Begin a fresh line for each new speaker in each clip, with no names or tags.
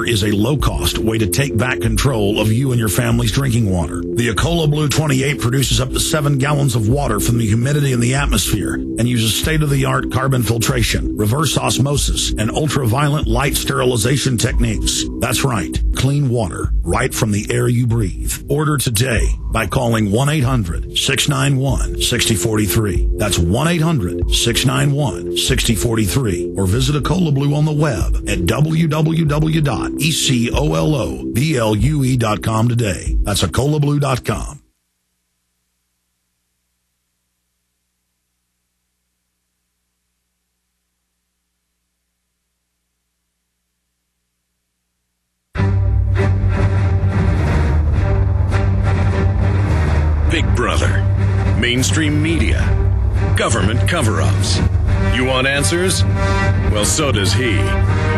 is a low-cost way to take back control of you and your family's drinking water. The Ecola Blue 28 produces up to 7 gallons of water from the humidity in the atmosphere and uses state-of-the-art carbon filtration, reverse osmosis, and ultraviolet light sterilization techniques. That's right, clean water right from the air you breathe. Order today by calling 1-800-691-6043. That's 1-800-691-6043. Or visit Ecola Blue on the web at www.ecoloblue.com today. That's ecolablue.com.
Big Brother, mainstream media, government cover-ups. You want answers? Well, so does he.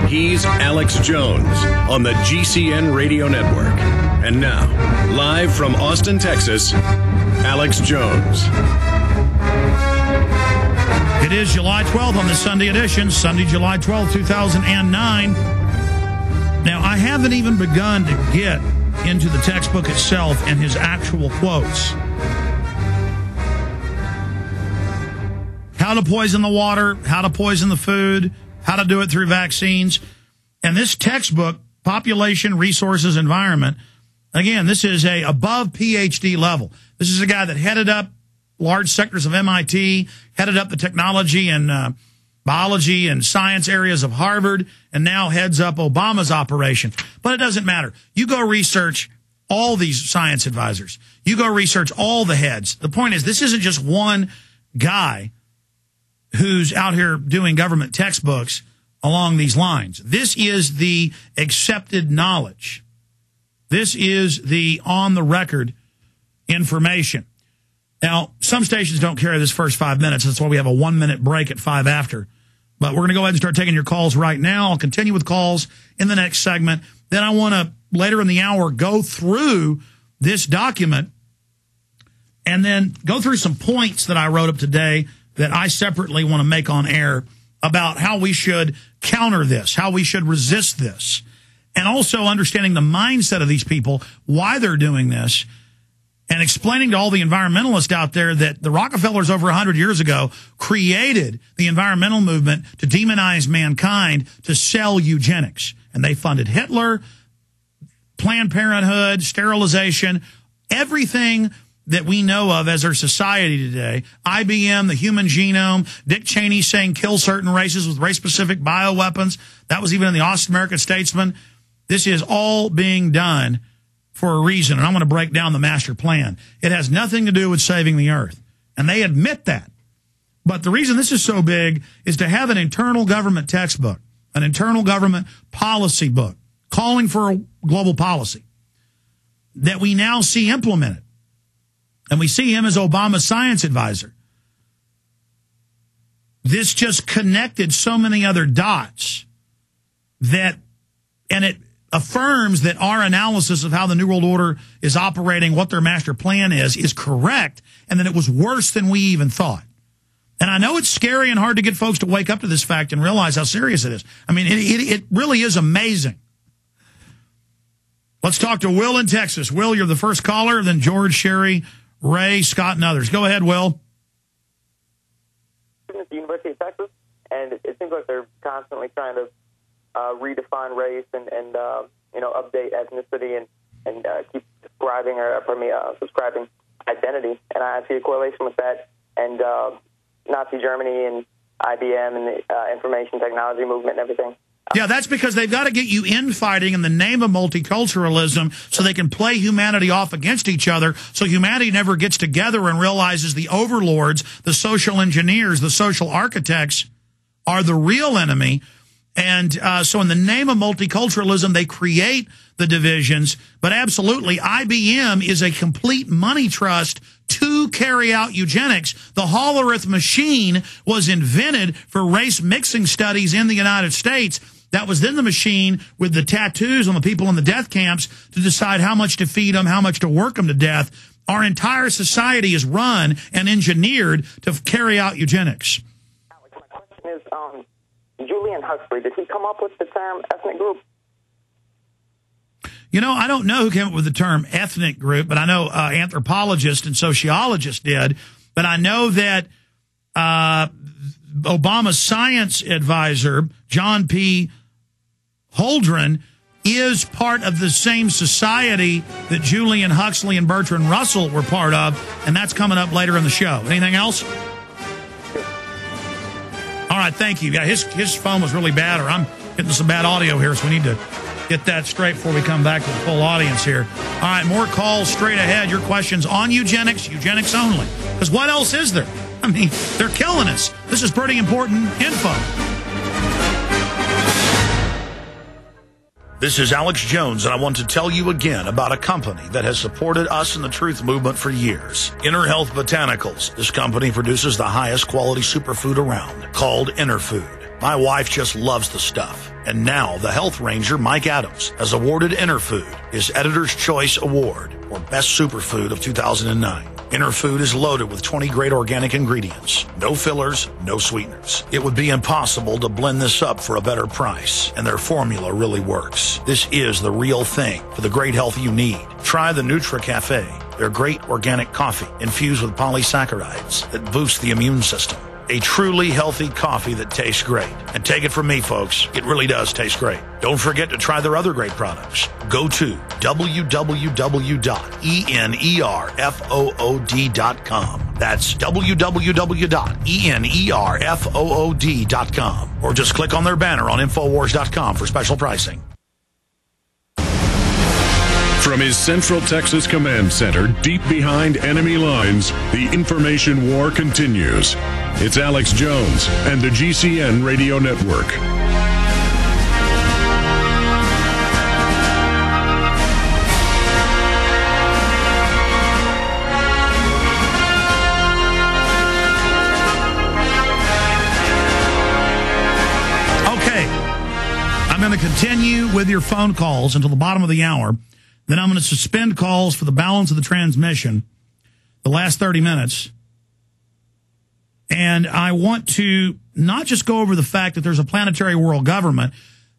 He's Alex Jones on the GCN Radio Network. And now, live from Austin, Texas, Alex Jones.
It is July 12th on the Sunday edition, Sunday, July 12th, 2009. Now, I haven't even begun to get into the textbook itself and his actual quotes. How to poison the water, how to poison the food, how to do it through vaccines. And this textbook, Population, Resources, Environment, again, this is a above PhD level. This is a guy that headed up large sectors of MIT, headed up the technology and biology and science areas of Harvard, and now heads up Obama's operation. But it doesn't matter. You go research all these science advisors. You go research all the heads. The point is, this isn't just one guy who's out here doing government textbooks along these lines. This is the accepted knowledge. This is the on-the-record information. Now, some stations don't carry this first 5 minutes. That's why we have a 1-minute break at 5 after. But we're going to go ahead and start taking your calls right now. I'll continue with calls in the next segment. Then I want to, later in the hour, go through this document and then go through some points that I wrote up today that I separately want to make on air about how we should counter this, how we should resist this, and also understanding the mindset of these people, why they're doing this, and explaining to all the environmentalists out there that the Rockefellers over 100 years ago created the environmental movement to demonize mankind, to sell eugenics. And they funded Hitler, Planned Parenthood, sterilization, everything that we know of as our society today. IBM, the human genome, Dick Cheney saying kill certain races with race-specific bioweapons. That was even in the Austin American Statesman. This is all being done for a reason, and I'm going to break down the master plan. It has nothing to do with saving the earth, and they admit that. But the reason this is so big is to have an internal government textbook, an internal government policy book, calling for a global policy that we now see implemented. And we see him as Obama's science advisor. This just connected so many other dots that, and it affirms that our analysis of how the New World Order is operating, what their master plan is correct, and that it was worse than we even thought. And I know it's scary and hard to get folks to wake up to this fact and realize how serious it is. I mean, it really is amazing. Let's talk to Will in Texas. Will, you're the first caller, then George, Sherry, Ray, Scott, and others. Go ahead, Will.
At the University of Texas, and it seems like they're constantly trying to redefine race and update ethnicity and keep subscribing identity. And I see a correlation with that and Nazi Germany and IBM and the information technology movement and everything.
Yeah, that's because they've got to get you infighting in the name of multiculturalism so they can play humanity off against each other, so humanity never gets together and realizes the overlords, the social engineers, the social architects are the real enemy. And so in the name of multiculturalism, they create the divisions. But absolutely, IBM is a complete money trust to carry out eugenics. The Hollerith machine was invented for race mixing studies in the United States. That was then the machine with the tattoos on the people in the death camps to decide how much to feed them, how much to work them to death. Our entire society is run and engineered to carry out eugenics.
Alex, my question is, Julian Huxley, did he come up with the term ethnic group?
You know, I don't know who came up with the term ethnic group, but I know anthropologists and sociologists did. But I know that Obama's science advisor, John P. Holdren, is part of the same society that Julian Huxley and Bertrand Russell were part of, and that's coming up later in the show. Anything else? All right, thank you. Yeah, his phone was really bad, or I'm getting some bad audio here, so we need to get that straight before we come back to the full audience here. All right, more calls straight ahead. Your questions on eugenics only. Because what else is there? I mean, they're killing us. This is pretty important info.
This is Alex Jones, and I want to tell you again about a company that has supported us in the truth movement for years. Inner Health Botanicals. This company produces the highest quality superfood around, called Inner Food. My wife just loves the stuff. And now the health ranger, Mike Adams, has awarded Inner Food his Editor's Choice Award for Best Superfood of 2009. Inner Food is loaded with 20 great organic ingredients. No fillers, no sweeteners. It would be impossible to blend this up for a better price, and their formula really works. This is the real thing for the great health you need. Try the Nutra Cafe, their great organic coffee infused with polysaccharides that boost the immune system. A truly healthy coffee that tastes great. And take it from me, folks, it really does taste great. Don't forget to try their other great products. Go to www.enerfood.com. That's www.enerfood.com. Or just click on their banner on Infowars.com for special pricing.
From his Central Texas Command Center, deep behind enemy lines, the information war continues. It's Alex Jones and the GCN Radio Network.
Okay, I'm going to continue with your phone calls until the bottom of the hour. Then I'm going to suspend calls for the balance of the transmission, the last 30 minutes. And I want to not just go over the fact that there's a planetary world government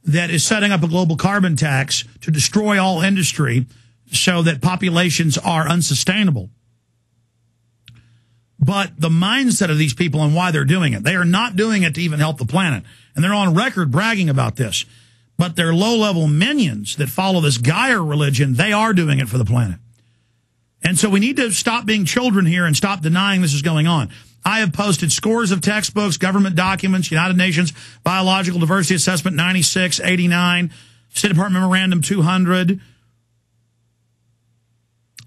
that is setting up a global carbon tax to destroy all industry so that populations are unsustainable, but the mindset of these people and why they're doing it. They are not doing it to even help the planet. And they're on record bragging about this. But they're low-level minions that follow this Gaia religion. They are doing it for the planet. And so we need to stop being children here and stop denying this is going on. I have posted scores of textbooks, government documents, United Nations Biological Diversity Assessment 96, 89, State Department Memorandum 200,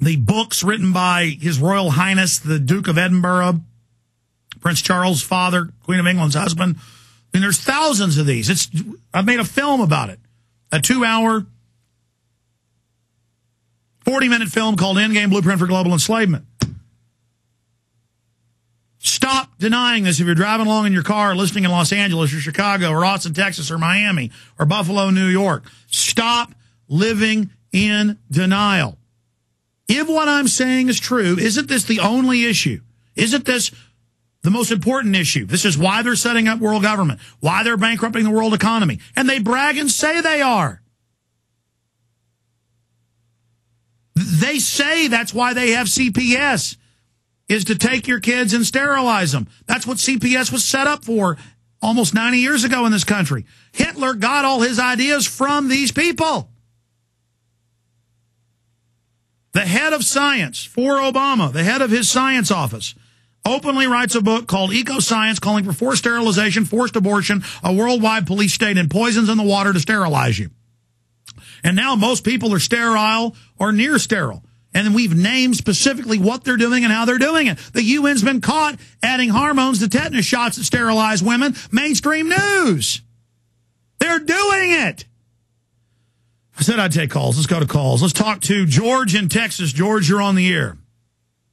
the books written by His Royal Highness, the Duke of Edinburgh, Prince Charles' father, Queen of England's husband. I mean, there's thousands of these. I've made a film about it, a 2-hour, 40-minute film called Endgame Blueprint for Global Enslavement. Stop denying this if you're driving along in your car, listening in Los Angeles or Chicago or Austin, Texas or Miami or Buffalo, New York. Stop living in denial. If what I'm saying is true, isn't this the only issue? Isn't this the most important issue? This is why they're setting up world government, why they're bankrupting the world economy. And they brag and say they are. They say that's why they have CPS, is to take your kids and sterilize them. That's what CPS was set up for almost 90 years ago in this country. Hitler got all his ideas from these people. The head of science for Obama, the head of his science office, openly writes a book called Eco-Science, calling for forced sterilization, forced abortion, a worldwide police state, and poisons in the water to sterilize you. And now most people are sterile or near sterile. And then we've named specifically what they're doing and how they're doing it. The UN's been caught adding hormones to tetanus shots that sterilize women. Mainstream news. They're doing it. I said I'd take calls. Let's go to calls. Let's talk to George in Texas. George, you're on the air.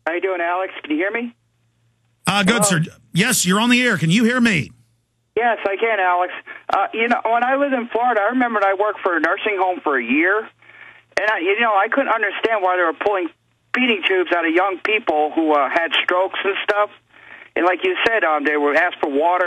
How you doing, Alex? Can you hear me?
Good, sir. Yes, you're on the air. Can you hear me?
Yes, I can, Alex. When I lived in Florida, I remember I worked for a nursing home for a year, and I couldn't understand why they were pulling feeding tubes out of young people who had strokes and stuff. And like you said, they were asked for water.